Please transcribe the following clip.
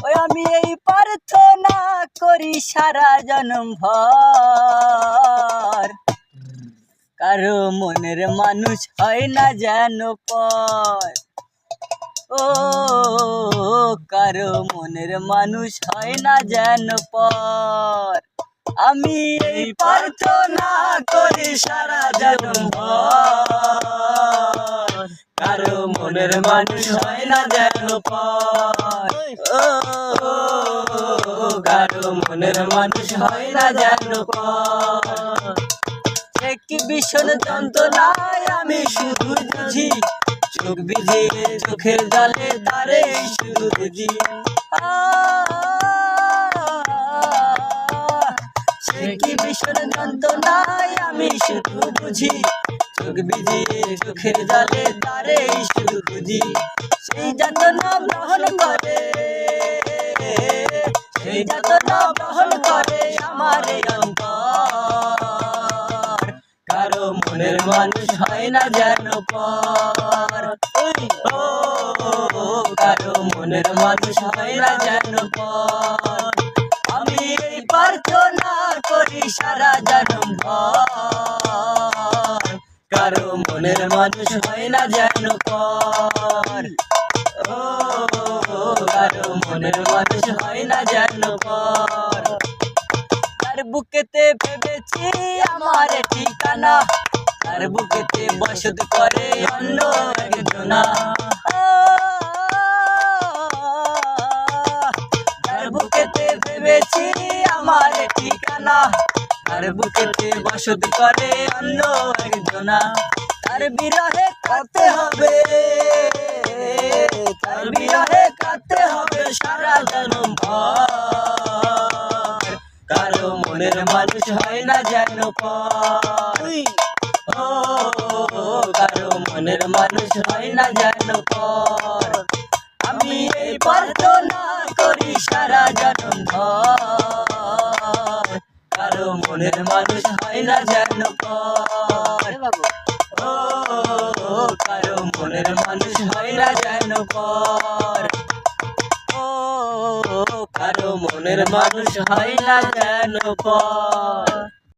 ওই আমি এই প্রার্থনা করি সারা জনম ভর, কারো মনের মানুষ হয় না যেন পর। ও কারো মনের মানুষ হয় না যেন পর। আমি এই প্রার্থনা করি সারা জনম ভর, কারো মনের মানুষ হয় না যেন পর। ও কারো মনের মানুষ হয় না যেন পর। সে কি ভীষণ যন্ত্রণায় আমি শুধু বুঝি, চোখ ভিজিয়ে চোখের জলে তারে শুধু বুঝি। সে কি ভীষণ যন্ত্রণায় আমি শুধু বুঝি, চোখ ভিজিয়ে চোখের জলে তারে শুধু বুঝি। সেই যাতনা গ্রহণ করে, সেই যাতনা গ্রহণ করে আমার অন্তর, কারো মনের মানুষ হয় না যেন পর। ও কারো মনের মানুষ হয় না যেন পর। আমি এই প্রার্থনা করি সারা জনম ভর, কারো মনের মানুষ হয় না যেন পর। ও কারো মনের মানুষ হয় না যেন পর। তার বুকেতে ভেবেছি আমার ঠিকানা, তার বুকেতে বসত করে অন্য একজনা। তার বুকেতে ভেবেছি আমার ঠিকানা, তার বুকেতে বসত করে অন্য একজনা। তার বিরহে কাঁদতে হবে, তার বিরহে কাঁদতে হবে সারা জনম ভর, কারো মনের মানুষ হয় না যেন পর। ও কারো মনের মানুষ হয় না যেন পর। আমি এই প্রার্থনা করি সারা জনম ভর, কারো মনের মানুষ হয় না যেন পর। ও কারো মনের মানুষ হয় না যেন পর। ও কারো মনের মানুষ হয় না যেন পর।